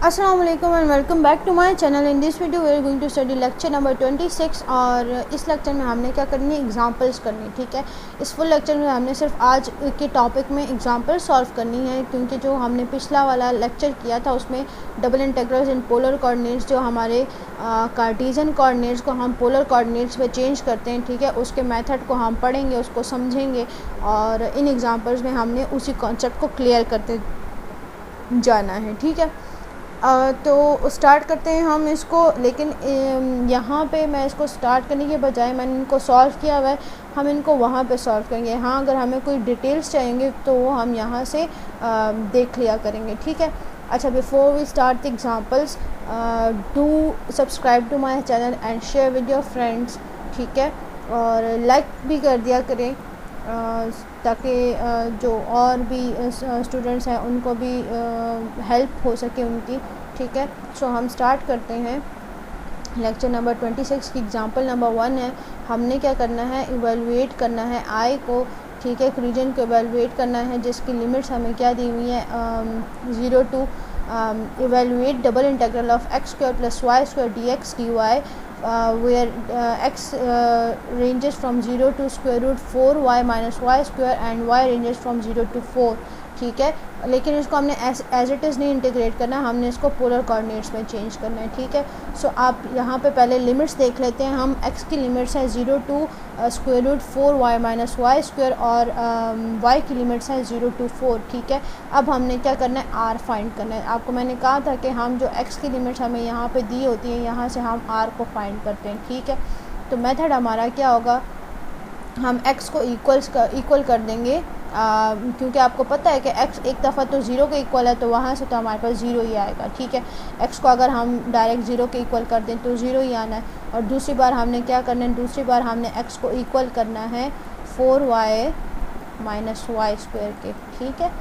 अस्सलाम वालेकुम and welcome back to my channel. In this video we are going to study lecture number 26 और इस lecture में हमने क्या करनी है, एग्जांपल्स करनी। ठीक है, इस फुल लेक्चर में हमने सिर्फ आज के टॉपिक में एग्जांपल सॉल्व करनी है, क्योंकि जो हमने पिछला वाला लेक्चर किया था उसमें double integrals in polar coordinates, जो हमारे कार्टेशियन कोऑर्डिनेट्स को हम पोलर कोऑर्डिनेट्स में चेंज करते हैं, ठीक है, उसके मेथड को हम पढ़ेंगे, उसको समझेंगे और इन एग्जाम्पल्स में हमने उसी कॉन्सेप्ट को क्लियर करते जाना है। ठीक है, तो स्टार्ट करते हैं हम इसको। लेकिन यहाँ पे मैं इसको स्टार्ट करने के बजाय मैंने इनको सॉल्व किया हुआ है, हम इनको वहाँ पे सॉल्व करेंगे। हाँ, अगर हमें कोई डिटेल्स चाहिए तो वो हम यहाँ से देख लिया करेंगे। ठीक है, अच्छा, before we start the examples, do subscribe to my channel and share with your friends. ठीक है, और लाइक भी कर दिया करें ताकि जो और भी स्टूडेंट्स हैं उनको भी हेल्प हो सके उनकी। ठीक है, सो हम स्टार्ट करते हैं लेक्चर नंबर 26 की। एग्जांपल नंबर 1 है, हमने क्या करना है, इवेलुएट करना है आई को। ठीक है, एक रीजन को इवेलुएट करना है जिसकी लिमिट्स हमें क्या दी हुई है, 0 to evaluate double integral of x square plus y square d x d y where x ranges from 0 to square root 4y minus y square and y ranges from 0 to 4। ठीक है, लेकिन इसको हमने as it is नहीं integrate करना, हमने इसको polar coordinates में चेंज करना है। ठीक है, सो आप यहाँ पे पहले लिमिट्स देख लेते हैं। हम x की लिमिट्स है 0 to square root 4y minus y square और y की लिमिट्स है 0 टू 4। ठीक है, अब हमने क्या करना है, r फाइंड करना है। आपको मैंने कहा था कि हम जो x की लिमिट्स हमें यहाँ पे दी होती है, यहाँ से हम r को फाइंड करते हैं। ठीक है, तो मेथड हमारा क्या होगा, हम x को इक्वल कर देंगे, क्योंकि आपको पता है कि x एक दफ़ा तो 0 के इक्वल है, तो वहाँ से तो हमारे पास 0 ही आएगा। ठीक है, x को अगर हम डायरेक्ट 0 के इक्वल कर दें तो 0 ही आना है। और दूसरी बार हमने क्या करना है, दूसरी बार हमने x को इक्वल करना है 4y माइनस वाई स्क्वायर के। ठीक है,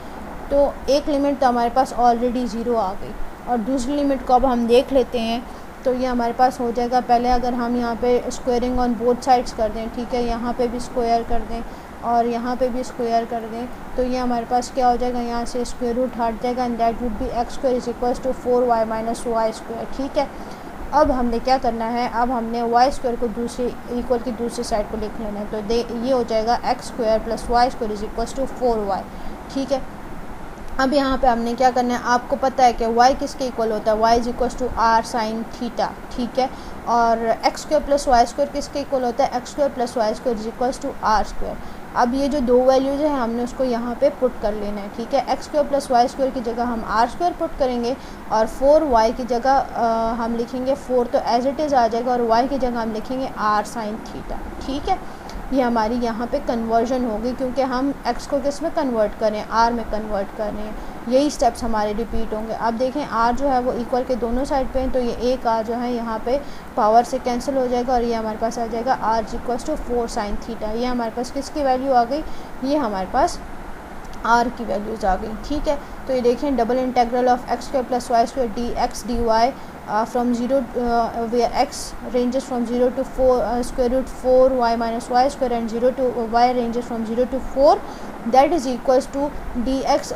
तो एक लिमिट तो हमारे पास ऑलरेडी 0 आ गई और दूसरी लिमिट को अब हम देख लेते हैं। तो ये हमारे पास हो जाएगा, पहले अगर हम यहाँ पे स्क्वायरिंग ऑन बोथ साइड्स कर दें, ठीक है, यहाँ पे भी स्क्वायर कर दें और यहाँ पे भी स्क्वायर कर दें, तो ये हमारे पास क्या हो जाएगा, यहाँ से स्क्वायर रूट हट जाएगा and that would be x square is equals to 4y minus y square. ठीक है, अब हमने क्या करना है, अब हमने वाई स्क्वायर को दूसरी इक्वल की दूसरी साइड को लिख लेना है, तो ये हो जाएगा x square plus y square is equals to 4y। ठीक है, अब यहाँ पे हमने क्या करना है, आपको पता है कि y किसके इक्वल होता है, y is equals to r sine theta. ठीक है, और x square plus y square किसके इक्वल होता है, x square plus y square is equals to r square. अब ये जो दो वैल्यूज़ हैं हमने उसको यहाँ पे पुट कर लेना है। ठीक है, x square plus y square की जगह हम आर स्क्वायर पुट करेंगे और 4y की जगह हम लिखेंगे 4 तो एज इट इज़ आ जाएगा और y की जगह हम लिखेंगे आर साइन थीटा। ठीक है, ये हमारी यहाँ पे कन्वर्जन होगी, क्योंकि हम x को किस में कन्वर्ट कर रहे हैं, r में कन्वर्ट कर रहे हैं। यही स्टेप्स हमारे रिपीट होंगे। अब देखें, r जो है वो इक्वल के दोनों साइड पे हैं, तो ये एक r जो है यहाँ पे पावर से कैंसिल हो जाएगा और ये हमारे पास आ जाएगा r is equals to 4 sine theta. ये हमारे पास किसकी वैल्यू आ गई, ये हमारे पास r की वैल्यूज़ आ गई। ठीक है, तो ये देखें, double integral of x square plus y square d x d y from 0 where x ranges from 0 to 4 square root 4y minus y square and 0 to y ranges from 0 to 4, that is equals to dx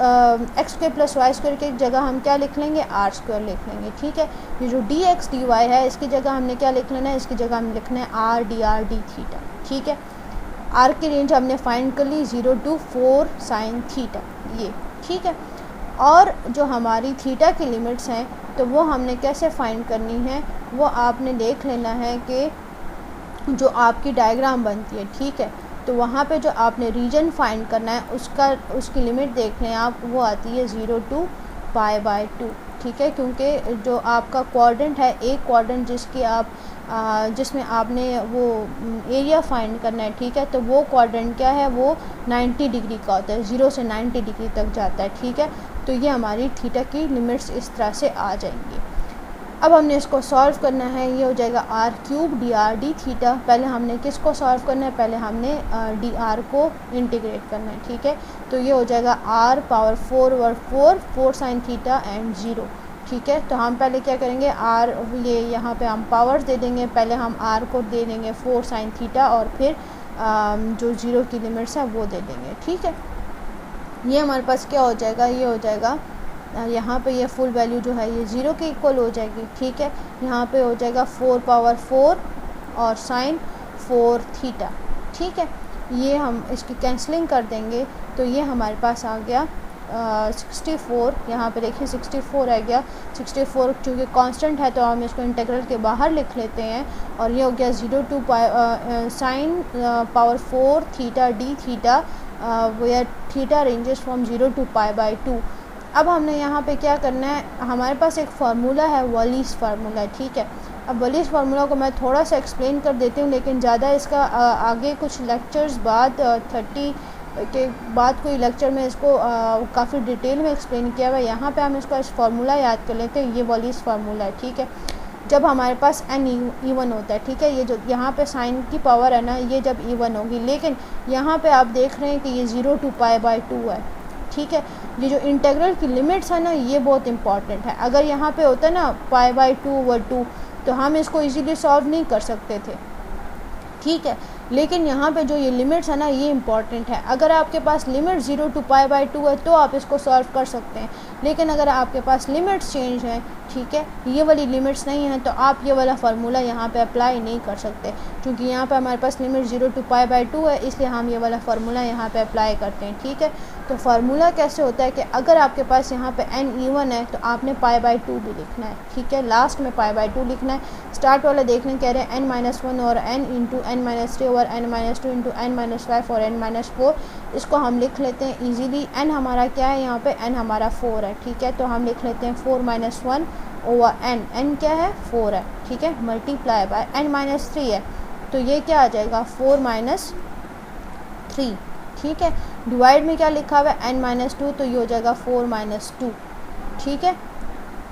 x square plus y square की जगह हम क्या लिख लेंगे, r square लिख लेंगे। ठीक है, ये जो dx dy है इसकी जगह हमने क्या लिख लेना है, इसकी जगह हम लिखना है r dr d थीटा। ठीक है, r की रेंज हमने फाइंड कर ली 0 to 4 साइन थीटा ये। ठीक है, और जो हमारी थीटा की लिमिट्स हैं तो वो हमने कैसे फाइंड करनी है, वो आपने देख लेना है कि जो आपकी डायग्राम बनती है। ठीक है, तो वहाँ पे जो आपने रीजन फाइंड करना है उसकी लिमिट देख लें आप, वो आती है 0 टू पाई बाय 2। ठीक है, क्योंकि जो आपका क्वाड्रेंट है, एक क्वाड्रेंट जिसमें आपने वो एरिया फाइंड करना है। ठीक है, तो वो क्वाड्रेंट क्या है, वो 90 डिग्री का होता है, 0 से 90 डिग्री तक जाता है। ठीक है, तो ये हमारी थीटा की लिमिट्स इस तरह से आ जाएंगी। अब हमने इसको सॉल्व करना है, ये हो जाएगा r cube d r d theta. पहले हमने किसको सॉल्व करना है, पहले हमने डी आर को इंटीग्रेट करना है। ठीक है, तो ये हो जाएगा आर पावर 4 और 4 साइन थीटा एंड 0। ठीक है, तो हम पहले क्या करेंगे, आर ये यहाँ पे हम पावर्स दे देंगे, पहले हम आर को दे देंगे 4 साइन थीटा और फिर जो 0 की लिमिट्स है वो दे देंगे। ठीक है, ये हमारे पास क्या हो जाएगा, ये हो जाएगा यहाँ पे ये फुल वैल्यू जो है ये 0 के इक्वल हो जाएगी, ठीक है। यहाँ पे हो जाएगा 4 पावर 4 और साइन 4 थीटा, ठीक है। ये हम इसकी कैंसलिंग कर देंगे तो ये हमारे पास आ गया 64। यहाँ पे देखिए 64 आ गया। 64 चूँकि कांस्टेंट है तो हम इसको इंटीग्रल के बाहर लिख लेते हैं और ये हो गया 0 to sine power 4 theta d theta where theta ranges from 0 to π/2। अब हमने यहाँ पे क्या करना है, हमारे पास एक फार्मूला है वॉलीस फार्मूला, ठीक है। अब वॉलीस फार्मूला को मैं थोड़ा सा एक्सप्लेन कर देती हूँ, लेकिन ज़्यादा इसका आगे कुछ लेक्चर्स बाद 30 के बाद कोई लेक्चर में इसको काफ़ी डिटेल में एक्सप्लेन किया हुआ है। यहाँ पे हम इसका फार्मूला याद कर लेते हैं। ये वॉलीस फार्मूला है, ठीक है। जब हमारे पास n इवन होता है, ठीक है, ये जो यहाँ पे साइन की पावर है ना, ये जब इवन होगी, लेकिन यहाँ पे आप देख रहे हैं कि ये 0 टू π/2 है, ठीक है। ये जो इंटीग्रल की लिमिट्स है ना, ये बहुत इंपॉर्टेंट है। अगर यहाँ पे होता ना π/2/2 तो हम इसको इजीली सॉल्व नहीं कर सकते थे, ठीक है। लेकिन यहाँ पे जो ये लिमिट्स है ना, ये इंपॉर्टेंट है। अगर आपके पास लिमिट 0 टू π/2 है तो आप इसको सॉल्व कर सकते हैं, लेकिन अगर आपके पास लिमिट्स चेंज हैं, ठीक है, ये वाली लिमिट्स नहीं हैं, तो आप ये वाला फार्मूला यहाँ पे अप्लाई नहीं कर सकते, क्योंकि यहाँ पे हमारे पास लिमिट 0 टू π/2 है, इसलिए हम ये वाला फार्मूला यहाँ पे अप्लाई करते हैं, ठीक है। तो फार्मूला कैसे होता है कि अगर आपके पास यहाँ पे n इवन है तो आपने π/2 भी लिखना है, ठीक है। लास्ट में π/2 लिखना है। स्टार्ट वाला देखने कह रहे हैं n-1 और n इंटू n-3 और n-2 इंटू n-5 और n-4। इसको हम लिख लेते हैं ईजीली। n हमारा क्या है, यहाँ पे n हमारा 4 है, ठीक है। तो हम लिख लेते हैं 4 - 1 ओवर n क्या है 4 है, ठीक है, मल्टीप्लाई बाय n-3 है, तो ये क्या आ जाएगा 4 - 3, ठीक है। डिवाइड में क्या लिखा हुआ है n-2, तो ये हो जाएगा 4 - 2, ठीक है।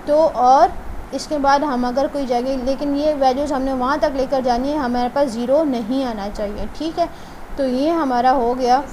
तो और इसके बाद हम अगर कोई जगह, लेकिन ये वैल्यूज़ हमने वहाँ तक लेकर जानी है, हमारे पास 0 नहीं आना चाहिए, ठीक है। तो ये हमारा हो गया,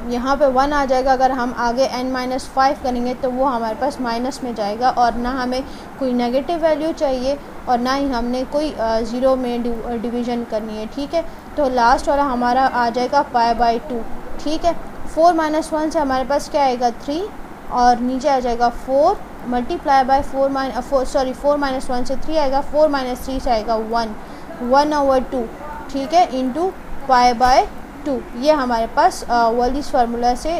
यहाँ पे 1 आ जाएगा। अगर हम आगे n-5 करेंगे तो वो हमारे पास माइनस में जाएगा, और ना हमें कोई नेगेटिव वैल्यू चाहिए और ना ही हमने कोई 0 में डिवीज़न करनी है, ठीक है। तो लास्ट वाला हमारा आ जाएगा π/2, ठीक है। 4 - 1 से हमारे पास क्या आएगा 3, और नीचे आ जाएगा 4 मल्टीप्लाई बाय 4 - 1 से 3 आएगा, 4 - 3 से आएगा 1/2, ठीक है, इंटू π/2। ये हमारे पास वॉलीस फार्मूला से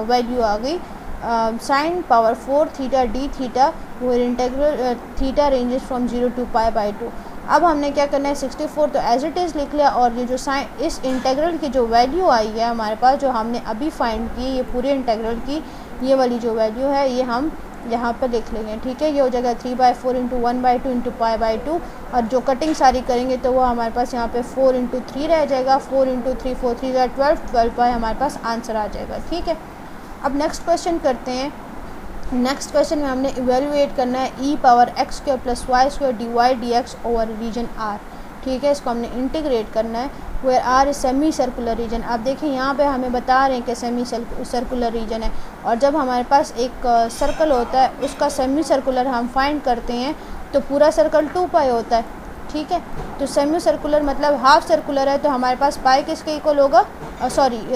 वैल्यू आ गई sine power 4 theta d theta where integral theta ranges from 0 to π/2। अब हमने क्या करना है 64 तो एज इट इज़ लिख लिया, और ये जो साइन इस इंटीग्रल की जो वैल्यू आई है हमारे पास, जो हमने अभी फाइंड की, ये पूरे इंटीग्रल की ये वाली जो वैल्यू है, ये हम यहाँ पर लिख लेंगे, ठीक है। ये हो जाएगा 3/4 इंटू 1/2 इंटू π/2, और जो कटिंग सारी करेंगे तो वो हमारे पास यहाँ पे 4 इंटू 3 रह जाएगा, 4 इंटू 3 4 3 12 पर हमारे पास आंसर आ जाएगा, ठीक है। अब नेक्स्ट क्वेश्चन करते हैं। नेक्स्ट क्वेश्चन में हमने इवेल्युएट करना है e⁻x² + y² dy/dx over reason R, ठीक है। इसको हमने इंटीग्रेट करना है where R is semi circular region. आप देखिए यहाँ पे हमें बता रहे हैं कि सेमी सर्कुलर रीजन है, और जब हमारे पास एक सर्कल होता है उसका सेमी सर्कुलर हम फाइंड करते हैं तो पूरा सर्कल 2π होता है, ठीक है। तो सेमी सर्कुलर मतलब हाफ सर्कुलर है, तो हमारे पास पाई किसके इक्वल होगा,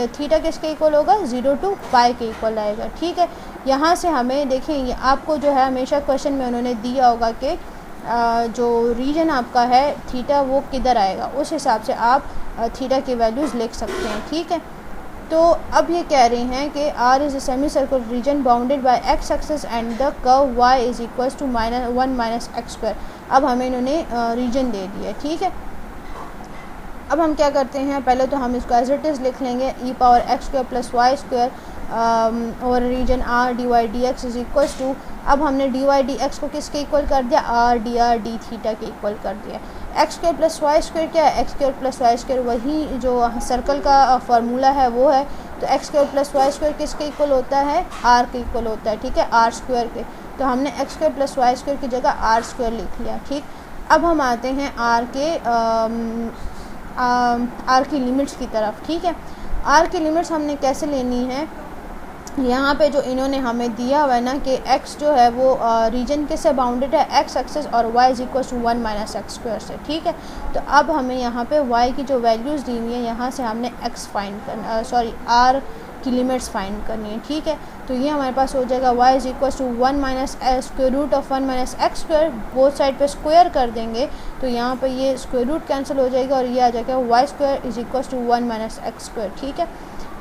थीटा किसके इक्वल होगा 0 टू π के इक्वल आएगा, ठीक है। यहाँ से हमें देखिए आपको जो है हमेशा क्वेश्चन में उन्होंने दिया होगा कि जो रीजन आपका है थीटा वो किधर आएगा, उस हिसाब से आप थीटा की वैल्यूज़ लिख सकते हैं, ठीक है। तो अब ये कह रहे हैं कि R is a semi circular region bounded by x axis and the curve y is equals to -1 - x²। अब हमें इन्होंने रीजन दे दिया, ठीक है। अब हम क्या करते हैं, पहले तो हम इसको एज इट इज़ लिख लेंगे e⁻x² + y² और region R dy/dx is equals to, अब हमने dy/dx को किसके इक्वल कर दिया, R dr d थीटा के इक्वल कर दिया। x² + y² क्या है, x² + y² वही जो सर्कल का फार्मूला है वो है, तो x² + y² किसके इक्वल होता है, R के इक्वल होता है, ठीक है, R² के। तो हमने x² + y² की जगह R² लिख लिया, ठीक। अब हम आते हैं R की लिमिट्स की तरफ, ठीक है। R की लिमिट्स हमने कैसे लेनी है, यहाँ पे जो इन्होंने हमें दिया हुआ है ना कि x जो है वो रीजन के से बाउंडेड है x एक्सिस और y is equal to 1 - x² से, ठीक है। तो अब हमें यहाँ पे y की जो वैल्यूज़ दी हुई है यहाँ से हमने x फाइंड करना, R की लिमिट्स फाइंड करनी है, ठीक है। तो ये हमारे पास हो जाएगा y is equal to 1 minus square root of 1 minus x square, both side पे स्क्वायर कर देंगे तो यहाँ पे ये स्क्वायर रूट कैंसिल हो जाएगा और ये आ जाएगा y square is equal to 1 minus x square, ठीक है।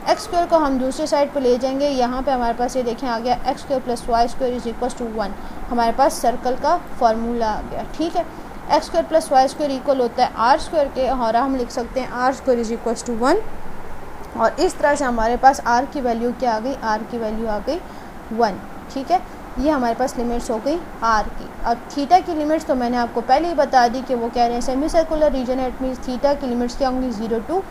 एक्स स्क्वायर को हम दूसरे साइड पे ले जाएंगे, यहाँ पे हमारे पास ये देखें आ गया x square plus y square is equal to 1, हमारे पास सर्कल का फार्मूला आ गया, ठीक है। X square plus y square equal होता है आर स्क्वायर के, और हम लिख सकते हैं r square is equal to 1, और इस तरह से हमारे पास आर की वैल्यू क्या आ गई, आर की वैल्यू आ गई 1, ठीक है। ये हमारे पास लिमिट्स हो गई आर की। अब थीटा की लिमिट्स तो मैंने आपको पहले ही बता दी कि वो कह रहे हैं सेमी सर्कुलर रीजन है, इट मीन्स थीटा की लिमिट्स क्या होंगी 0 टू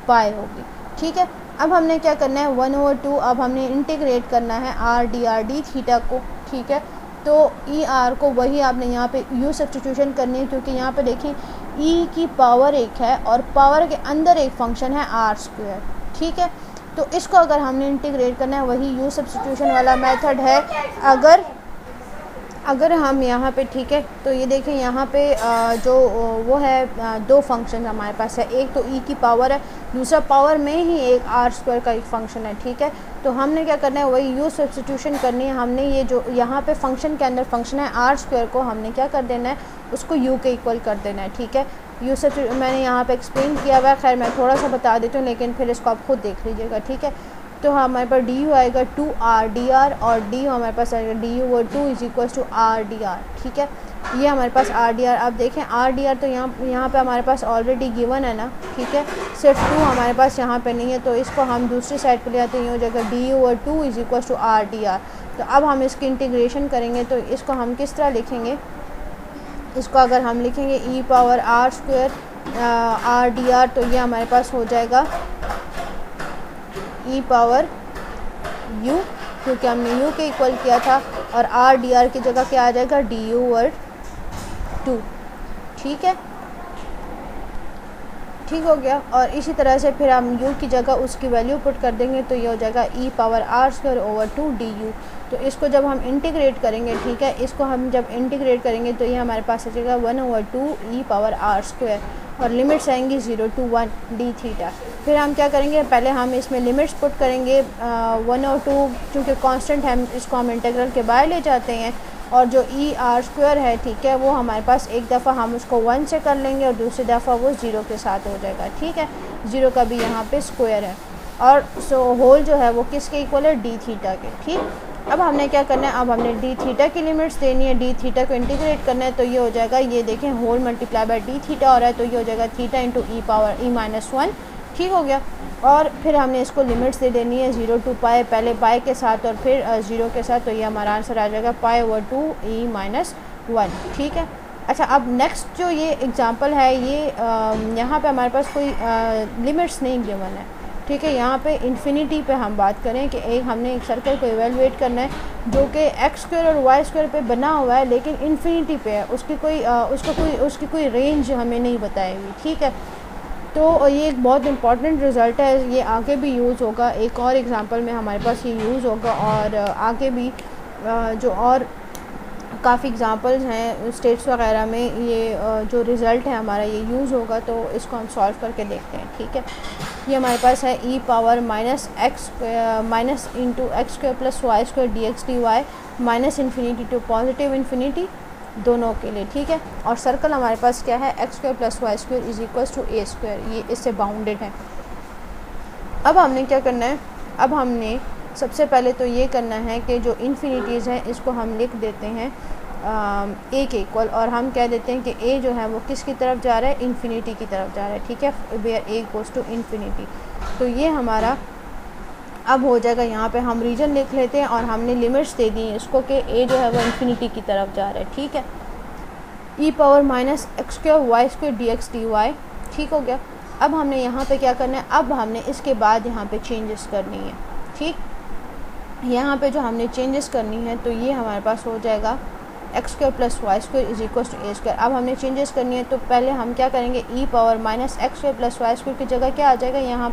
पाई होगी, ठीक है। अब हमने क्या करना है 1/2, अब हमने इंटीग्रेट करना है आर डी थीटा को, ठीक है। तो ई आर को वही आपने यहाँ पे यू सब्स्टिट्यूशन करनी है, क्योंकि यहाँ पे देखें ई की पावर एक है और पावर के अंदर एक फंक्शन है आर स्क्वायर, ठीक है। तो इसको अगर हमने इंटीग्रेट करना है वही यू सब्स्टिट्यूशन वाला मेथड है। अगर हम यहाँ पे, ठीक है, तो ये देखें यहाँ पे जो वो है दो फंक्शन हमारे पास है, एक तो ई की पावर है, दूसरा पावर में ही एक आर स्क्वायर का एक फंक्शन है, ठीक है। तो हमने क्या करना है वही यू सब्स्टिट्यूशन करनी है, हमने ये जो यहाँ पे फंक्शन के अंदर फंक्शन है आर स्क्वायर को हमने क्या कर देना है उसको यू के इक्वल कर देना है, ठीक है। यू सब्स्टिट्यूशन मैंने यहाँ पे एक्सप्लेन किया हुआ है, खैर मैं थोड़ा सा बता देती हूँ लेकिन फिर इसको आप खुद देख लीजिएगा, ठीक है। तो हमारे पास डी यू आएगा 2r और डी यू हमारे पास आएगा d u 2 is equal to r, ठीक है। ये हमारे पास r। अब देखें r तो यहाँ पे हमारे पास ऑलरेडी गिवन है ना, ठीक है, सिर्फ 2 हमारे पास यहाँ पे नहीं है, तो इसको हम दूसरी साइड पे ले आते हैं, ये हो जाएगा d u 2 is equal to r। तो अब हम इसकी इंटीग्रेशन करेंगे तो इसको हम किस तरह लिखेंगे, इसको अगर हम लिखेंगे ई पावर आर स्क्वायर r तो ये हमारे पास हो जाएगा ई पावर u, क्योंकि हमने u के इक्वल किया था, और r की जगह क्या आ जाएगा डी यू 2, ठीक है, ठीक हो गया। और इसी तरह से फिर हम u की जगह उसकी वैल्यू पुट कर देंगे तो ये हो जाएगा e power r square over 2 d u. तो इसको जब हम इंटीग्रेट करेंगे, ठीक है, इसको हम जब इंटीग्रेट करेंगे तो ये हमारे पास आ जाएगा 1/2 ई पावर आर स्क्वायर, और लिमिट्स आएंगी 0 टू 1 डी थीटा। फिर हम क्या करेंगे, पहले हम इसमें लिमिट्स पुट करेंगे 1/2, चूँकि कांस्टेंट है इसको हम इंटीग्रल के बाहर ले जाते हैं, और जो ई आर स्क्वायर है, ठीक है, वो हमारे पास एक दफ़ा हम उसको 1 से कर लेंगे और दूसरी दफ़ा वो 0 के साथ हो जाएगा, ठीक है। 0 का भी यहाँ पे स्क्वायर है, और होल जो है वो किसके इक्वल है डी थीटा के, ठीक। अब हमने क्या करना है, अब हमने डी थीटा की लिमिट्स देनी है, डी थीटा को इंटीग्रेट करना है, तो ये हो जाएगा, ये देखें whole multiply by d theta हो रहा है, तो ये हो जाएगा theta into e power e minus 1, ठीक हो गया। और फिर हमने इसको लिमिट्स दे देनी है 0 टू पाई, पहले पाई के साथ और फिर 0 के साथ, तो ये हमारा आंसर आ जाएगा π/2 ई माइनस 1, ठीक है। अच्छा, अब नेक्स्ट जो ये एग्ज़ाम्पल है, ये यहाँ पे हमारे पास कोई लिमिट्स नहीं गिवन है, ठीक है। यहाँ पे इन्फिनिटी पे हम बात करें कि हमने एक सर्कल को इवेलुएट करना है जो कि एक्स स्क्वायर और वाई स्क्वायर पे बना हुआ है, लेकिन इन्फिनिटी पे है, उसकी कोई रेंज हमें नहीं बताई हुई, ठीक है। तो ये एक बहुत इंपॉर्टेंट रिज़ल्ट है, ये आगे भी यूज़ होगा, एक और एग्ज़ाम्पल में हमारे पास ये यूज़ होगा, और आगे भी जो और काफ़ी एग्ज़ाम्पल्स हैं स्टेट्स वगैरह में ये जो रिज़ल्ट है हमारा ये यूज़ होगा, तो इसको हम सॉल्व करके देखते हैं, ठीक है। ये हमारे पास है e power minus into x square plus y square d x d y minus infinity to positive infinity दोनों के लिए, ठीक है। और सर्कल हमारे पास क्या है, x square plus y square is equals to a square, ये इससे बाउंडेड है। अब हमने क्या करना है, अब हमने सबसे पहले तो ये करना है कि जो इन्फिनिटीज़ हैं इसको हम लिख देते हैं ए के इक्वल, और हम कह देते हैं कि ए जो है वो किसकी तरफ जा रहा है, इन्फिनिटी की तरफ जा रहा है, ठीक है, where a goes to infinity. तो ये हमारा अब हो जाएगा, यहाँ पे हम रीजन लिख लेते हैं और हमने लिमिट्स दे दी हैं इसको कि ए जो है वो इन्फिनिटी की तरफ जा रहा है, ठीक है। E power minus x square y square d x d y, ठीक हो गया। अब हमने यहाँ पे क्या करना है, अब हमने इसके बाद यहाँ पे चेंजेस करनी है, ठीक। यहाँ पे जो हमने चेंजेस करनी है तो ये हमारे पास हो जाएगा x square plus y square is equal to a square. अब हमने चेंजेस करनी है तो पहले हम क्या करेंगे, e power minus x square plus y square की जगह क्या आ जाएगा, यहाँ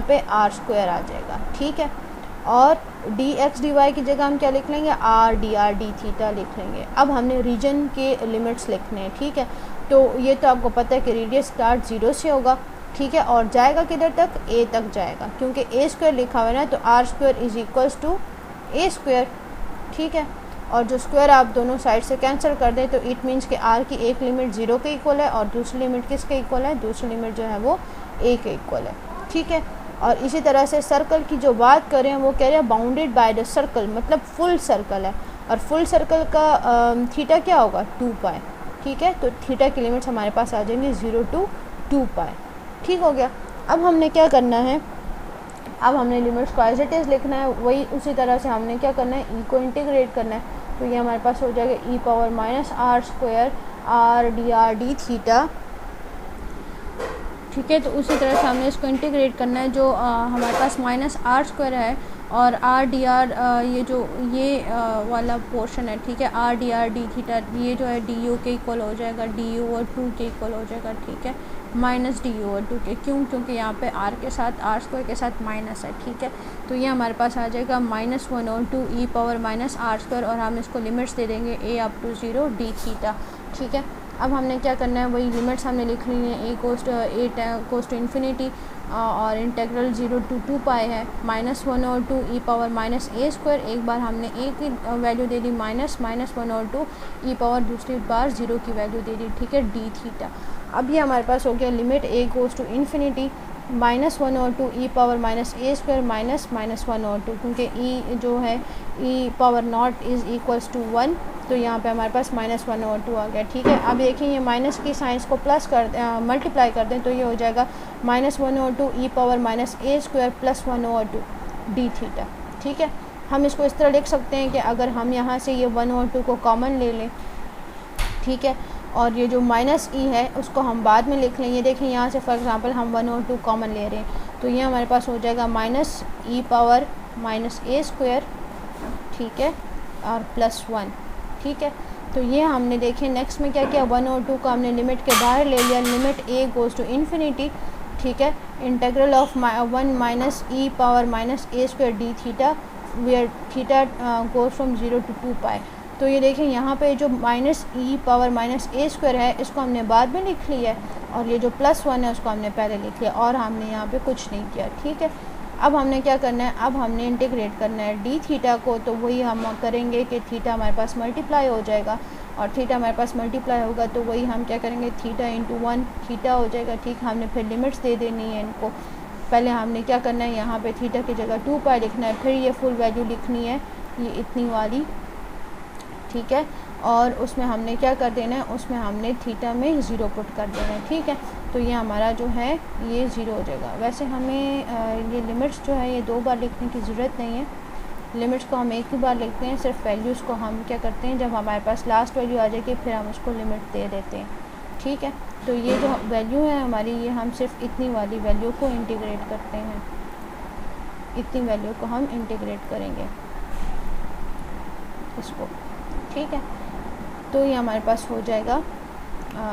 पे आर स्क्वायर आ जाएगा, ठीक है। और डी एक्स डी वाई की जगह हम क्या लिख लेंगे, आर डी थीटा लिख लेंगे। अब हमने रीजन के लिमिट्स लिखने हैं, ठीक है। तो ये तो आपको पता है कि रेडियस स्टार्ट 0 से होगा, ठीक है, और जाएगा किधर तक, a तक जाएगा, क्योंकि a स्क्वायर लिखा हुआ है ना, तो r square is equals to a square. ठीक है, और जो स्क्वायर आप दोनों साइड से कैंसिल कर दें तो इट मीन्स कि r की एक लिमिट 0 के इक्वल है और दूसरी लिमिट किसके इक्वल है, दूसरी लिमिट जो है वो a के इक्वल है। ठीक है, और इसी तरह से सर्कल की जो बात करें वो कह रहे हैं बाउंडेड बाय द सर्कल, मतलब फुल सर्कल है, और फुल सर्कल का थीटा क्या होगा, 2 पाई। ठीक है, तो थीटा की लिमिट्स हमारे पास आ जाएंगी 0 to 2 पाई। ठीक हो गया। अब हमने क्या करना है, अब हमने लिमिट्स को एज इट इज़ लिखना है, वही उसी तरह से हमने क्या करना है, ई को इंटीग्रेट करना है। तो ये हमारे पास हो जाएगा e power minus r square r d r d theta. ठीक है, तो उसी तरह से हमने इसको इंटीग्रेट करना है, जो हमारे पास माइनस आर स्क्वायर है और आर डी आर ये जो ये वाला पोर्शन है, ठीक है, आर डी थीटा ये जो है डी यू के इक्वल हो जाएगा, डी यू ओवर 2 के इक्वल हो जाएगा। ठीक है, माइनस डी यू ओवर 2 के, क्यों, क्योंकि यहाँ पे आर के साथ आर स्क्वायर के साथ माइनस है। ठीक है, तो ये हमारे पास आ जाएगा -1 और 2 e power minus r square, और हम इसको लिमिट्स दे देंगे ए अप टू 0 डी थीटा। ठीक है, अब हमने क्या करना है, वही लिमिट्स हमने लिख ली हैं, ए कोस टू इन्फिनिटी और इंटेग्रल 0 to 2 पाई है, -1 और 2 e power minus a square. एक बार हमने ए की वैल्यू दे दी -1 और 2 ई पावर, दूसरी बार 0 की वैल्यू दे दी। ठीक है, डी थीटा। अब ये हमारे पास हो गया limit a goes to infinity -1 और 2 e power minus a square minus -1 और 2, क्योंकि ई जो है e power nought is equals to 1, तो यहाँ पे हमारे पास -1 और 2 आ गया। ठीक है, अब देखिए ये माइनस की साइंस को प्लस कर मल्टीप्लाई कर दें तो ये हो जाएगा -1 और 2 e power minus a square plus 1 और 2 डी थीटा। ठीक है, हम इसको इस तरह लिख सकते हैं कि अगर हम यहाँ से ये 1 और 2 को कॉमन ले लें, ठीक है, और ये जो माइनस ई है उसको हम बाद में लिख लें। ये देखें यहाँ से फॉर एग्जांपल हम 1 और 2 कॉमन ले रहे हैं, तो ये हमारे पास हो जाएगा minus e power minus a square, ठीक है, और प्लस 1। ठीक है, तो ये हमने देखें नेक्स्ट में क्या किया, 1 और 2 को हमने लिमिट के बाहर ले लिया, limit a goes to infinity. ठीक है, integral of 1 minus e power minus a square d theta where theta goes from 0 to 2 pi. तो ये देखें यहाँ पे जो minus e power minus a square है इसको हमने बाद में लिख लिया है, और ये जो +1 है उसको हमने पहले लिख लिया, और हमने यहाँ पे कुछ नहीं किया। ठीक है, अब हमने क्या करना है, अब हमने इंटीग्रेट करना है डी थीटा को, तो वही हम करेंगे कि थीटा हमारे पास मल्टीप्लाई हो जाएगा, और थीटा हमारे पास मल्टीप्लाई होगा तो वही हम क्या करेंगे, थीटा इंटू 1 थीटा हो जाएगा। ठीक, हमने फिर लिमिट्स दे देनी है इनको। पहले हमने क्या करना है, यहाँ पे थीटा की जगह 2 पाई लिखना है, फिर ये फुल वैल्यू लिखनी है, ये इतनी वाली। ठीक है, और उसमें हमने क्या कर देना है, उसमें हमने थीटा में 0 पुट कर देना है। ठीक है, तो ये हमारा जो है ये 0 हो जाएगा। वैसे हमें ये लिमिट्स जो है ये 2 बार लिखने की ज़रूरत नहीं है, लिमिट्स को हम एक ही बार लिखते हैं। सिर्फ वैल्यूज़ को हम क्या करते हैं, जब हमारे पास लास्ट वैल्यू आ जाएगी फिर हम उसको लिमिट दे देते हैं। ठीक है, तो ये जो वैल्यू है हमारी, ये हम सिर्फ इतनी वाली वैल्यू को इंटीग्रेट करते हैं, इतनी वैल्यू को हम इंटीग्रेट करेंगे इसको। ठीक है, तो ये हमारे पास हो जाएगा,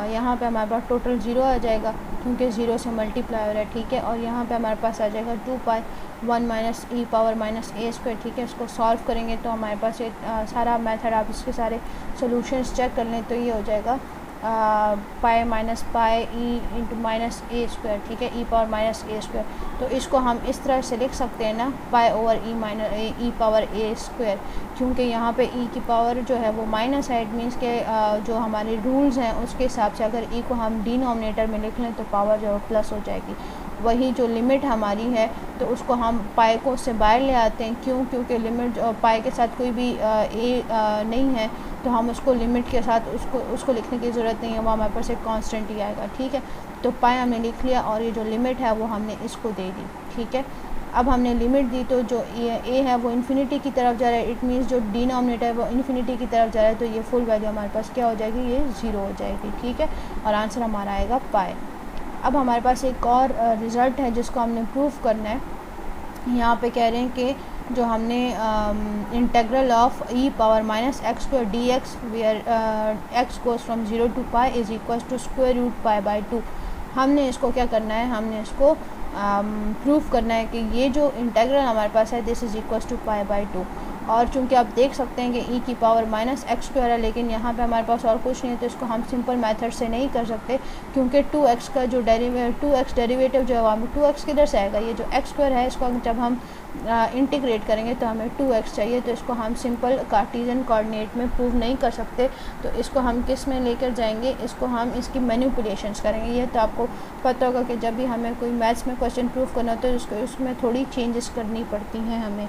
यहाँ पे हमारे पास टोटल 0 आ जाएगा क्योंकि 0 से मल्टीप्लाई हो रहा है। ठीक है, और यहाँ पे हमारे पास आ जाएगा 2 पाई 1 minus e power minus a square. ठीक है, इसको सॉल्व करेंगे तो हमारे पास ये सारा मेथड, आप इसके सारे सॉल्यूशंस चेक कर लें तो ये हो जाएगा pi minus pi e into minus a square. ठीक है, e power minus a square, तो इसको हम इस तरह से लिख सकते हैं ना, pi over E minus e power ए स्क्वायर, क्योंकि यहाँ पे ई की पावर जो है वो माइनस है। इट मीन्स के जो हमारे रूल्स हैं उसके हिसाब से अगर ई को हम डिनोमिनेटर में लिख लें तो पावर जो है प्लस हो जाएगी। वही जो लिमिट हमारी है तो उसको हम पाई को उससे बाहर ले आते हैं, क्यों, क्योंकि लिमिट पाई के साथ कोई भी ए नहीं है, तो हम उसको लिमिट के साथ उसको लिखने की ज़रूरत नहीं है, वो हमारे पास एक कांस्टेंट ही आएगा। ठीक है, तो पाई हमने लिख लिया और ये जो लिमिट है वो हमने इसको दे दी। ठीक है, अब हमने लिमिट दी तो जो ए है वो इन्फिनिटी की तरफ जा रहा है, इट मीन्स जो डिनोमिनेटर है वो इन्फिनिटी की तरफ जा रहा है, तो ये फुल वैल्यू हमारे पास क्या हो जाएगी, ये 0 हो जाएगी। ठीक है, और आंसर हमारा आएगा पाई। अब हमारे पास एक और रिज़ल्ट है जिसको हमने प्रूव करना है। यहाँ पे कह रहे हैं कि जो हमने integral of e power minus x square d x where x goes from 0 to pi is equal to square root pi by 2, हमने इसको क्या करना है, हमने इसको प्रूफ करना है कि ये जो इंटीग्रल हमारे पास है this is equal to pi by 2। और चूंकि आप देख सकते हैं कि e की पावर माइनस एक्स स्क्वायर है, लेकिन यहाँ पे हमारे पास और कुछ नहीं है, तो इसको हम सिंपल मेथड से नहीं कर सकते, क्योंकि 2x का जो डेरिवेटिव जो है वो हमें 2x किधर से आएगा, ये जो एक्स स्क्वायर है इसको जब हम इंटीग्रेट करेंगे तो हमें 2x चाहिए, तो इसको हम सिंपल कार्टेशियन कोऑर्डिनेट में प्रूव नहीं कर सकते। तो इसको हम किस में लेकर जाएंगे, इसको हम इसकी मैनिपुलेशंस करेंगे। ये तो आपको पता होगा कि जब भी हमें कोई मैथ्स में क्वेश्चन प्रूव करना होता है तो उसमें थोड़ी चेंजेस करनी पड़ती हैं हमें,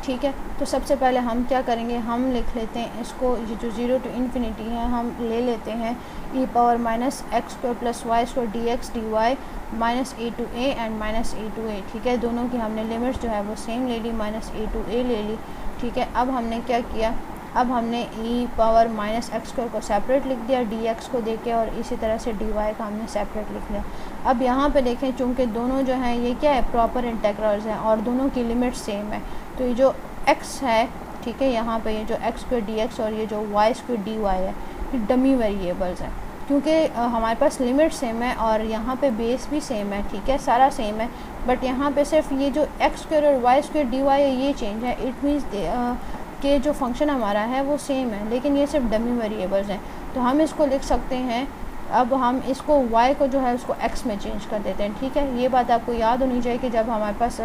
ठीक है। तो सबसे पहले हम क्या करेंगे, हम लिख लेते हैं इसको, ये जो 0 to इन्फिनिटी है हम ले लेते हैं e power minus x square plus y square d x d y minus a to a and minus a to a, ठीक है। दोनों की हमने लिमिट्स जो है वो सेम ले ली, माइनस ए टू ए ले ली, ठीक है। अब हमने क्या किया, अब हमने e power minus x square को सेपरेट लिख दिया डी एक्स को देके, और इसी तरह से डी वाई का हमने सेपरेट लिख लिया। अब यहाँ पे देखें, चूँकि दोनों जो हैं ये क्या है, प्रॉपर इंटेग्रल्स हैं और दोनों की लिमिट सेम है, तो ये जो x है, ठीक है, यहाँ पे ये जो एक्स स्क्वायर डी एक्स और ये जो वाई स्क्वायर डी वाई है, ये डमी वेरिएबल्स हैं, क्योंकि हमारे पास लिमिट सेम है और यहाँ पे बेस भी सेम है, ठीक है, सारा सेम है, बट यहाँ पे सिर्फ ये जो एक्स स्क्वायर और वाई स्क्वायर डी वाई है ये चेंज है। इट मीन्स के जो फंक्शन हमारा है वो सेम है, लेकिन ये सिर्फ डमी वेरिएबल्स हैं। तो हम इसको लिख सकते हैं, अब हम इसको y को जो है उसको x में चेंज कर देते हैं, ठीक है। ये बात आपको याद होनी चाहिए कि जब हमारे पास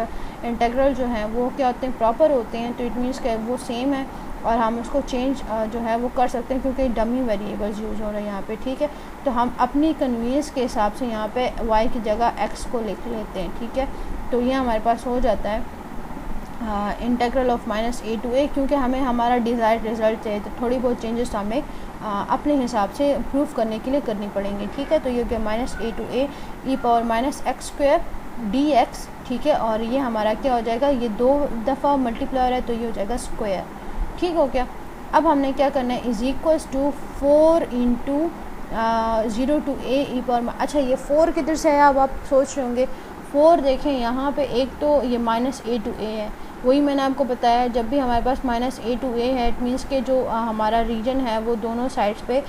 इंटीग्रल जो है वो क्या होते हैं, प्रॉपर होते हैं, तो इट मीन्स कि वो सेम है और हम उसको चेंज जो है वो कर सकते हैं, क्योंकि डमी वेरिएबल्स यूज़ हो रहे हैं यहाँ पे, ठीक है। तो हम अपनी कन्वीनियंस के हिसाब से यहाँ पे y की जगह x को लिख लेते हैं, ठीक है। तो ये हमारे पास हो जाता है integral of minus a to a, क्योंकि हमें हमारा डिज़ायर्ड रिज़ल्ट चाहिए, तो थोड़ी बहुत चेंजेस हमें अपने हिसाब से प्रूफ करने के लिए करनी पड़ेंगी, ठीक है। तो ये हो गया minus a to a e power minus x square d x, ठीक है, और ये हमारा क्या हो जाएगा, ये 2 दफ़ा मल्टीप्लायर है तो ये हो जाएगा स्क्वायर, ठीक हो गया। अब हमने क्या करना है, is equals to 4 into 0 to a e power, अच्छा ये 4 किधर से है, अब आप सोच रहे होंगे 4 देखें यहाँ पे, एक तो ये माइनस ए टू ए है, वही मैंने आपको बताया, जब भी हमारे पास माइनस ए टू ए है इट मीन्स के जो हमारा रीजन है वो दोनों साइड्स पे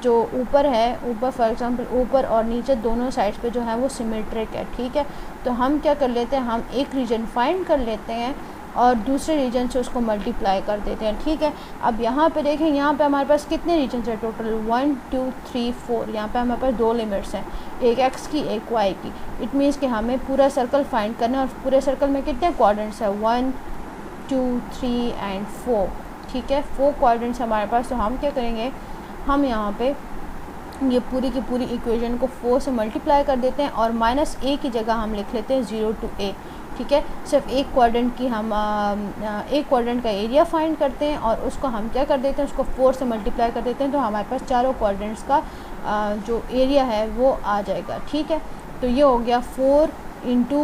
जो ऊपर है, ऊपर फॉर एग्जांपल ऊपर और नीचे दोनों साइड्स पे जो है वो सिमेट्रिक है, ठीक है। तो हम क्या कर लेते हैं, हम एक रीजन फाइंड कर लेते हैं और दूसरे रीजन से उसको मल्टीप्लाई कर देते हैं, ठीक है। अब यहाँ पे देखें, यहाँ पे हमारे पास कितने रीजन है टोटल, 1 2 3 4, यहाँ पे हमारे पास 2 लिमिट्स हैं, एक x की एक y की। इट मीन्स कि हमें पूरा सर्कल फाइंड करना है और पूरे सर्कल में कितने क्वाड्रेंट्स है, 1 2 3 एंड 4, ठीक है, 4 क्वाड्रेंट्स हमारे पास। तो हम क्या करेंगे, हम यहाँ पे ये पूरी की पूरी इक्वेशन को 4 से मल्टीप्लाई कर देते हैं और माइनस ए की जगह हम लिख लेते हैं 0 to a, ठीक है। सिर्फ एक क्वाड्रेंट की हम एक क्वाड्रेंट का एरिया फाइंड करते हैं और उसको हम क्या कर देते हैं, उसको 4 से मल्टीप्लाई कर देते हैं, तो हमारे पास चारों क्वाड्रेंट्स का जो एरिया है वो आ जाएगा, ठीक है। तो ये हो गया 4 into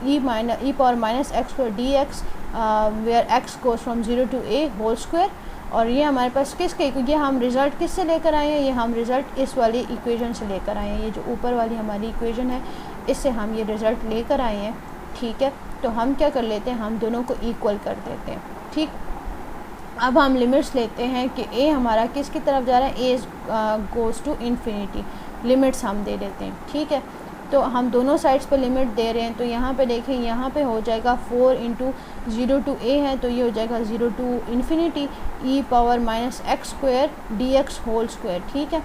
e power minus x square d x where x goes from 0 to a whole square, और ये हमारे पास किसके, ये हम रिज़ल्ट किससे लेकर आए हैं, ये हम रिज़ल्ट इस वाली इक्वेशन से लेकर आए हैं, ये जो ऊपर वाली हमारी इक्वेशन है इससे हम ये रिज़ल्ट लेकर आए हैं, ठीक है। तो हम क्या कर लेते हैं, हम दोनों को इक्वल कर देते हैं, ठीक। अब हम लिमिट्स लेते हैं कि a हमारा किसकी तरफ जा रहा है, a goes to infinity, limits हम दे देते हैं, ठीक है। तो हम दोनों साइड्स पे लिमिट दे रहे हैं, तो यहाँ पे देखें, यहाँ पे हो जाएगा 4 इंटू 0 to a है, तो ये हो जाएगा 0 to infinity e power minus x square d x whole square, ठीक है,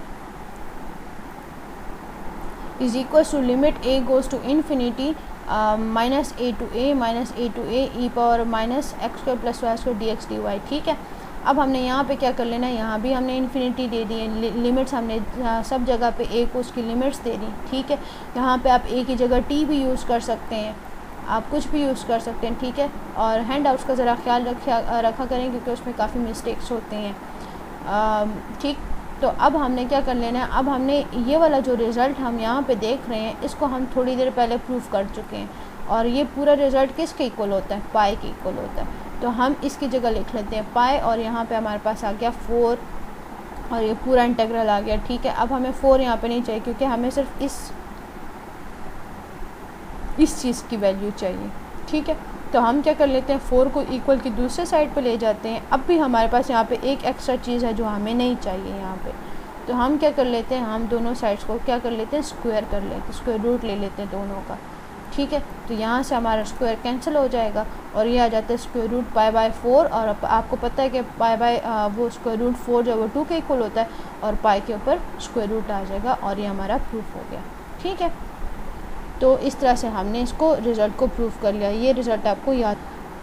is equal to limit a goes to infinity minus a to a e power minus x square plus y square d x d y, ठीक है। अब हमने यहाँ पे क्या कर लेना है, यहाँ भी हमने इन्फिनिटी दे दी है, लिमिट्स हमने सब जगह पे a को उसकी लिमिट्स दे दी, ठीक है। यहाँ पे आप a की जगह t भी यूज़ कर सकते हैं, आप कुछ भी यूज़ कर सकते हैं, ठीक है। और हैंड आउट्स का ज़रा ख्याल रखा करें क्योंकि उसमें काफ़ी मिस्टेक्स होते हैं, ठीक। तो अब हमने क्या कर लेना है, अब हमने ये वाला जो रिज़ल्ट हम यहाँ पे देख रहे हैं इसको हम थोड़ी देर पहले प्रूफ कर चुके हैं, और ये पूरा रिज़ल्ट किसके इक्वल होता है, पाई के इक्वल होता है। तो हम इसकी जगह लिख लेते हैं पाई, और यहाँ पे हमारे पास आ गया 4 और ये पूरा इंटीग्रल आ गया, ठीक है। अब हमें 4 यहाँ पे नहीं चाहिए क्योंकि हमें सिर्फ इस चीज़ की वैल्यू चाहिए, ठीक है। तो हम क्या कर लेते हैं, 4 को इक्वल की दूसरे साइड पे ले जाते हैं। अब भी हमारे पास यहाँ पे एक एक्स्ट्रा चीज़ है जो हमें नहीं चाहिए यहाँ पे, तो हम क्या कर लेते हैं, हम दोनों साइड्स को क्या कर लेते हैं, स्क्वायर कर लेते हैं, स्क्वायर रूट ले लेते हैं दोनों का, ठीक है। तो यहाँ से हमारा स्क्वायर कैंसिल हो जाएगा और ये आ जाता है स्क्वायर रूट पाई बाय 4, और आपको पता है कि पाई बाय वो स्क्वायर रूट 4 जो है वो 2 के इक्वल होता है, और पाई के ऊपर स्क्वायर रूट आ जाएगा, और ये हमारा प्रूफ हो गया। ठीक है, तो इस तरह से हमने इसको रिज़ल्ट को प्रूफ कर लिया। ये रिज़ल्ट आपको याद।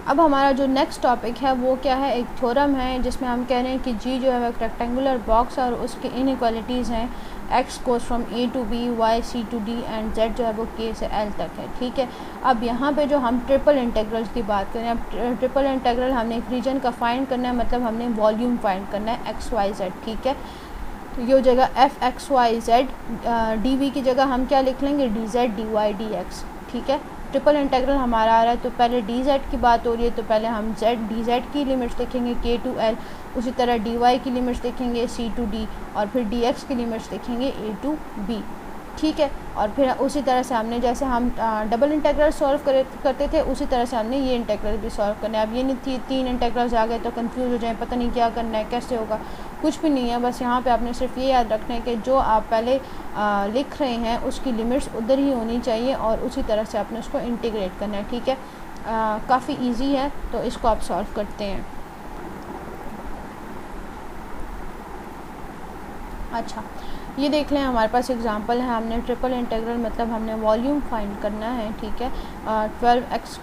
अब हमारा जो नेक्स्ट टॉपिक है वो क्या है, एक थ्योरम है जिसमें हम कह रहे हैं कि जी जो है वो एक रेक्टेंगुलर बॉक्स और उसकी इनइक्वालिटीज़ हैं, x goes from a to b, y c to d and z जो है वो k से l तक है। ठीक है, अब यहाँ पे जो हम ट्रिपल इंटीग्रल्स की बात करें, अब ट्रिपल इंटीग्रल हमने एक रीजन का फाइंड करना है, मतलब हमने वॉल्यूम फाइंड करना है x y z। ठीक है, तो ये हो जाएगा f x y z, d v की जगह हम क्या लिख लेंगे, d z d y d x. ठीक है, ट्रिपल इंटीग्रल हमारा आ रहा है तो पहले डी जेड की बात हो रही है, तो पहले हम जेड डी जेड की लिमिट्स लिखेंगे के टू एल, उसी तरह डी वाई की लिमिट्स लिखेंगे सी टू डी, और फिर डी एक्स की लिमिट्स लिखेंगे ए टू बी। ठीक है, और फिर उसी तरह से हमने जैसे हम डबल इंटीग्रल सॉल्व करते थे उसी तरह से हमने ये इंटीग्रल भी सॉल्व करना है। अब ये नहीं थी 3 इंटीग्रल्स आ गए तो कंफ्यूज हो जाए, पता नहीं क्या करना है, कैसे होगा, कुछ भी नहीं है। बस यहाँ पे आपने सिर्फ ये याद रखना है कि जो आप पहले लिख रहे हैं उसकी लिमिट्स उधर ही होनी चाहिए और उसी तरह से आपने उसको इंटीग्रेट करना है। ठीक है, काफ़ी ईजी है, तो इसको आप सॉल्व करते हैं। अच्छा, ये देख लें, हमारे पास एग्जांपल है, हमने ट्रिपल इंटीग्रल मतलब हमने वॉल्यूम फाइंड करना है। ठीक है, 12x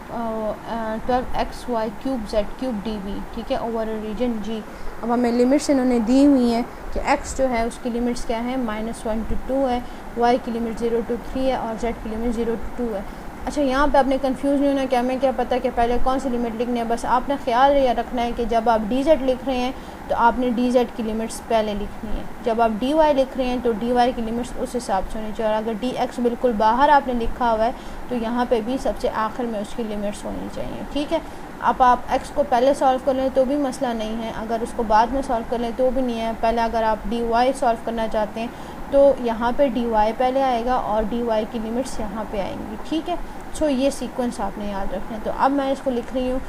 y cube z cube d v, ठीक है, ओवर रीजन जी। अब हमें लिमिट्स इन्होंने दी हुई हैं कि x जो है उसकी लिमिट्स क्या है, -1 to 2 है, y की लिमिट 0 to 3 है और z की लिमिट 0 to 2 है। अच्छा, यहाँ पे आपने कंफ्यूज नहीं होना कि हमें क्या पता कि पहले कौन सी लिमिट लिखनी है। बस आपने ख्याल ये रखना है कि जब आप डी जेड लिख रहे हैं तो आपने डी जेड की लिमिट्स पहले लिखनी है, जब आप डी वाई लिख रहे हैं तो डी वाई की लिमिट्स उस हिसाब से होनी चाहिए, और अगर डी एक्स बिल्कुल बाहर आपने लिखा हुआ है तो यहाँ पे भी सबसे आखिर में उसकी लिमिट्स होनी चाहिए। ठीक है, अब आप एक्स को पहले सॉल्व कर लें तो भी मसला नहीं है, अगर उसको बाद में सॉल्व कर लें तो भी नहीं है। पहले अगर आप डी वाई सॉल्व करना चाहते हैं तो यहाँ पे डी वाई पहले आएगा और डी वाई की लिमिट्स यहाँ पे आएंगी। ठीक है, सो ये सीक्वेंस आपने याद रखना है। तो अब मैं इसको लिख रही हूँ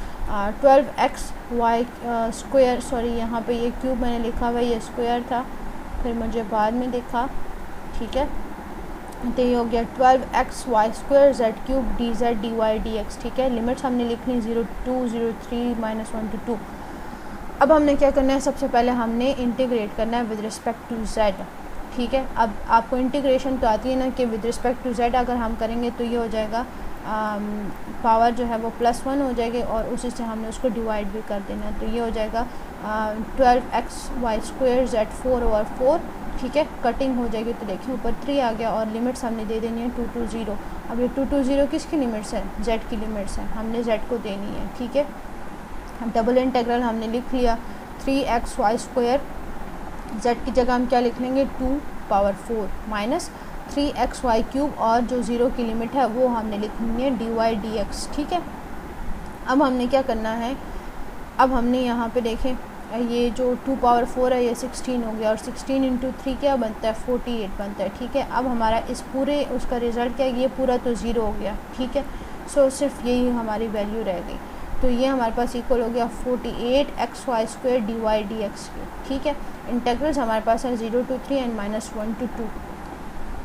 12x y स्क्वायर, सॉरी यहाँ पे ये क्यूब मैंने लिखा हुआ है, ये स्क्वायर था, फिर मुझे बाद में दिखा। ठीक है, तो ये हो गया 12x y square z cube d z d y d x. ठीक है, लिमिट्स हमने लिखनी 0 2 0 3 -1 to 2। अब हमने क्या करना है, सबसे पहले हमने इंटीग्रेट करना है विद रिस्पेक्ट टू z। ठीक है, अब आपको इंटीग्रेशन तो आती है ना कि विद रिस्पेक्ट टू z अगर हम करेंगे तो ये हो जाएगा पावर जो है वो +1 हो जाएगी और उसी से हमने उसको डिवाइड भी कर देना है। तो ये हो जाएगा 12x y स्क्वायर z 4/4। ठीक है, कटिंग हो जाएगी तो देखिए ऊपर 3 आ गया और लिमिट्स हमने दे देनी है 2 to 0। अब ये 2 to 0 किसकी लिमिट्स है, z की लिमिट्स है, हमने z को देनी है। ठीक है, डबल इंटीग्रल हमने लिख लिया 3x y स्क्वायर, z की जगह हम क्या लिख लेंगे 2/4 माइनस 3x y क्यूब, और जो 0 की लिमिट है वो हमने लिखनी है dy dx। ठीक है, अब हमने क्या करना है, अब हमने यहाँ पे देखें ये जो 2/4 है ये 16 हो गया और 16 इंटू 3 क्या बनता है 48 बनता है। ठीक है, अब हमारा इस पूरे उसका रिज़ल्ट क्या है, ये पूरा तो 0 हो गया। ठीक है, सो सिर्फ यही हमारी वैल्यू रह गई, तो ये हमारे पास इक्वल हो गया 48x y square d y d x की। ठीक है, इंटीग्रल्स हमारे पास है 0 to 3 एंड -1 to 2।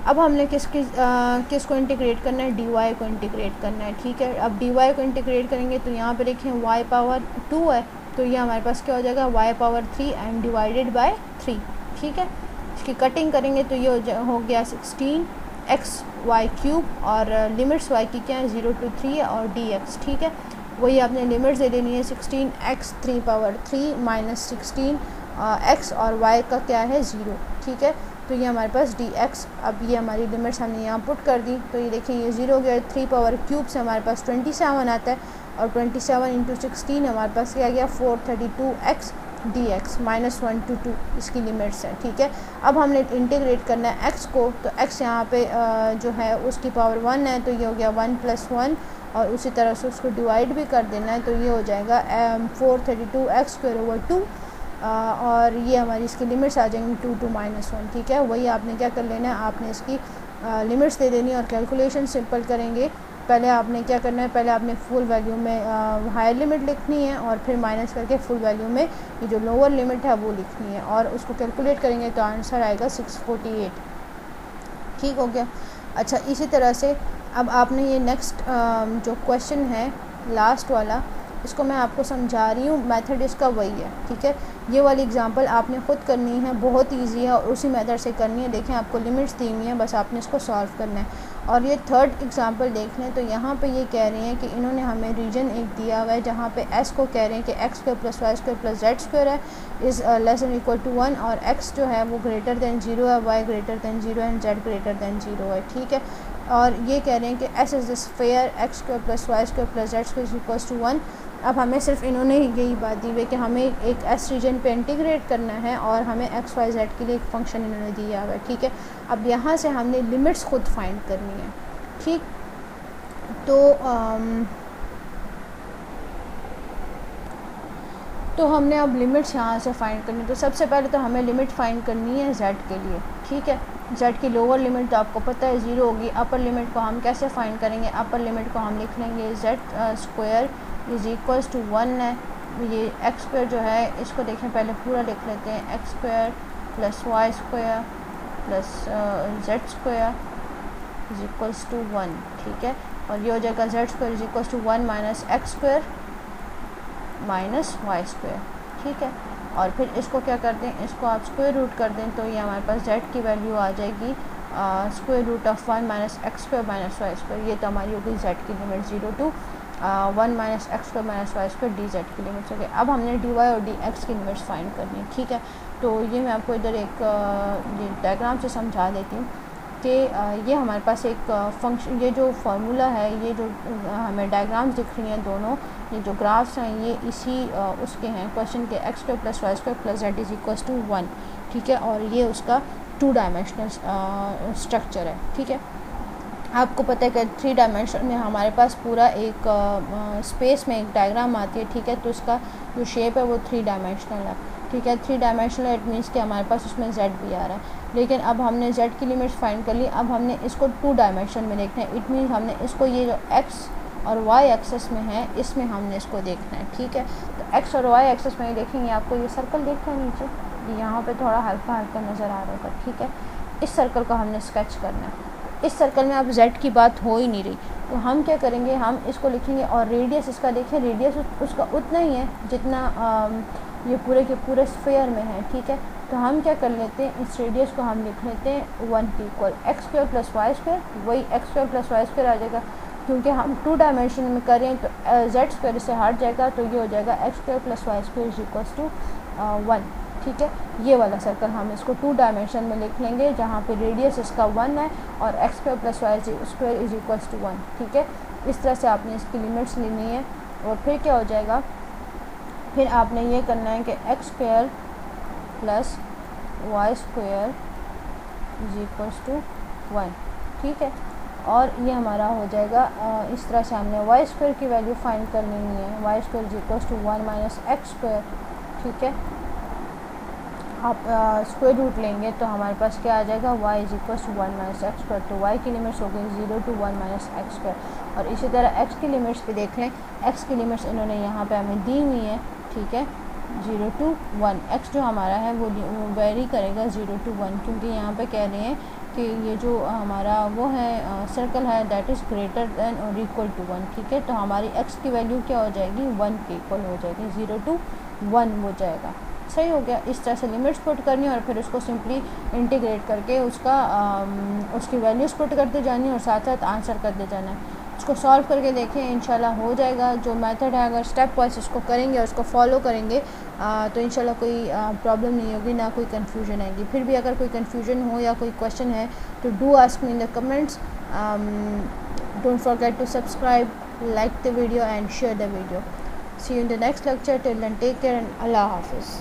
अब हमने किसको इंटीग्रेट करना है, डी वाई को इंटीग्रेट करना है। ठीक है, अब डी वाई को इंटीग्रेट करेंगे तो यहाँ पे देखें y पावर 2 है, तो ये हमारे पास क्या हो जाएगा y power 3 and divided by 3। ठीक है, इसकी कटिंग करेंगे तो ये हो गया 16x y क्यूब, और लिमिट्स y की क्या है 0 to 3 है और dx। ठीक है, वही आपने लिमिट्स दे देनी है 16x 3/3 माइनस 16x और y का क्या है 0। ठीक है, तो ये हमारे पास dx, अब ये हमारी लिमिट्स हमने यहाँ पुट कर दी तो ये देखिए ये 0 हो गया, 3/³ से हमारे पास 27 आता है और 27 इंटू 16 हमारे पास क्या गया 432x dx -1 to 2 इसकी लिमिट्स है। ठीक है, अब हमने इंटीग्रेट करना है x को, तो x यहाँ पे जो है उसकी पावर 1 है, तो ये हो गया 1 + 1 और उसी तरह से उसको डिवाइड भी कर देना है, तो ये हो जाएगा 432x²/2 और ये हमारी इसकी लिमिट्स आ जाएंगी 2 to -1। ठीक है, वही आपने क्या कर लेना है, आपने इसकी लिमिट्स दे देनी और कैलकुलेशन सिंपल करेंगे। पहले आपने क्या करना है, पहले आपने फुल वैल्यू में हायर लिमिट लिखनी है और फिर माइनस करके फुल वैल्यू में ये जो लोअर लिमिट है वो लिखनी है और उसको कैलकुलेट करेंगे तो आंसर आएगा 648। ठीक हो गया। अच्छा, इसी तरह से अब आपने ये नेक्स्ट जो क्वेश्चन है लास्ट वाला, इसको मैं आपको समझा रही हूँ, मेथड इसका वही है, ठीक है। ये वाली एग्जांपल आपने ख़ुद करनी है, बहुत इजी है और उसी मेथड से करनी है। देखें आपको लिमिट्स दी हुई हैं, बस आपने इसको सॉल्व करना है। और ये थर्ड एग्जांपल देख लें तो यहाँ पे ये कह रहे हैं कि इन्होंने हमें रीजन एक दिया हुआ है जहाँ पे s को कह रहे हैं कि x square plus y square plus z square है is less than equal to 1, और x जो है वो ग्रेटर दैन 0 है, y greater than 0 and z greater than 0 है, ठीक है। और ये कह रहे हैं कि s is the sphere x square plus y square plus z square equal to 1। अब हमें सिर्फ इन्होंने यही बात दी हुई है कि हमें एक एस रीजन पे इंटीग्रेट करना है और हमें एक्स वाई जेड के लिए एक फ़ंक्शन इन्होंने दिया हुआ है, ठीक है। अब यहाँ से हमने लिमिट्स खुद फाइंड करनी है, ठीक। तो हमने अब लिमिट्स यहाँ से फाइंड करनी है। तो सबसे पहले तो हमें लिमिट फाइंड करनी है z के लिए, ठीक है। z की लोअर लिमिट तो आपको पता है 0 होगी। अपर लिमिट को हम कैसे फाइंड करेंगे? अपर लिमिट को हम लिख लेंगे z square is equals to 1 है। ये एक्स स्क्वायर जो है इसको देखें, पहले पूरा लिख लेते हैं, x square plus y square plus z square is equals to 1, ठीक है। और ये हो जाएगा z square is equals to 1 minus x square minus y square, ठीक है। और फिर इसको क्या कर दें, इसको आप स्क्वायर रूट कर दें तो ये हमारे पास z की वैल्यू आ जाएगी square root of 1 minus x square minus y square. ये तो हमारी होगी z की limit 0 to 1 minus x square minus y square d z की लिमिट्स हो गई। अब हमने डी वाई और डी एक्स की लिमिट्स फाइंड करनी है, ठीक है। तो ये मैं आपको इधर एक डायग्राम से समझा देती हूँ कि ये हमारे पास एक फंक्शन, ये जो फार्मूला है, ये जो हमें डायग्राम्स दिख रही हैं दोनों, ये जो ग्राफ्स हैं ये इसी उसके हैं क्वेश्चन के, x square plus y square plus z is equals to 1, ठीक है। और ये उसका 2 डायमेंशनल स्ट्रक्चर है, ठीक है। आपको पता है कि 3 डायमेंशन में हमारे पास पूरा एक स्पेस में एक डायग्राम आती है, ठीक है। तो इसका जो शेप है वो 3 डायमेंशनल है, ठीक है। 3 डायमेंशनल इट मीन्स कि हमारे पास उसमें z भी आ रहा है। लेकिन अब हमने z की लिमिट्स फाइंड कर ली, अब हमने इसको 2 डायमेंशन में देखना है। इट मीन्स हमने इसको, ये जो x और y एक्सेस में है इसमें हमने इसको देखना है, ठीक है। तो x और y एक्सेस में देखेंगे, आपको ये सर्कल देख रहे हैं नीचे, यहाँ पे थोड़ा हल्का हल्का नज़र आ रहा है, ठीक है। इस सर्कल को हमने स्केच करना है। इस सर्कल में अब z की बात हो ही नहीं रही, तो हम क्या करेंगे, हम इसको लिखेंगे और रेडियस इसका देखें, रेडियस उसका उतना ही है जितना ये पूरे के पूरे स्फीयर में है, ठीक है। तो हम क्या कर लेते हैं, इस रेडियस को हम लिख लेते हैं 1 की equal x square plus y square, वही x square plus y square आ जाएगा, क्योंकि हम 2 डायमेंशन में करें तो जेड स्क्वायर से हट जाएगा, तो ये हो जाएगा x square plus y square is equals to 1, ठीक है। ये वाला सर्कल हम इसको 2 डायमेंशन में लिख लेंगे जहाँ पे रेडियस इसका 1 है और x square plus y square is equals to 1, ठीक है। इस तरह से आपने इसकी लिमिट्स लेनी है। और फिर क्या हो जाएगा, फिर आपने ये करना है कि x square plus y square is equals to 1, ठीक है। और ये हमारा हो जाएगा इस तरह से हमने वाई स्क्वायर की वैल्यू फाइंड कर लेनी है, y square is equals to 1 minus x square, ठीक है। आप स्क्वायर रूट लेंगे तो हमारे पास क्या आ जाएगा, y is equals to 1 minus x square. तो y की लिमिट्स हो गई 0 टू 1 माइनस एक्स स्क्वायर। और इसी तरह x की लिमिट्स भी देख लें, x की लिमिट्स इन्होंने यहाँ पे हमें दी हुई है, ठीक है, 0 टू 1। x जो हमारा है वो वेरी करेगा 0 टू 1, क्योंकि यहाँ पे कह रहे हैं कि ये जो हमारा वो है सर्कल है दैट इज़ ग्रेटर दैन और इक्वल टू 1, ठीक है। तो हमारी x की वैल्यू क्या हो जाएगी, 1 के इक्वल हो जाएगी, 0 टू 1 हो जाएगा, सही हो गया। इस तरह से लिमिट्स पुट करनी है और फिर उसको सिंपली इंटीग्रेट करके उसका उसकी वैल्यूज़ पुट करते जानी है और साथ साथ आंसर करते जाना है। इसको सॉल्व करके देखें, इंशाल्लाह हो जाएगा। जो मेथड है अगर स्टेप वाइज इसको करेंगे और उसको फॉलो करेंगे तो इंशाल्लाह कोई प्रॉब्लम नहीं होगी, ना कोई कन्फ्यूजन आएगी। फिर भी अगर कोई कन्फ्यूजन हो या कोई क्वेश्चन है तो do ask me in the comments. Don't forget to subscribe, like the video and share the video. See you in the next lecture. Till then, take care and Allah Hafiz.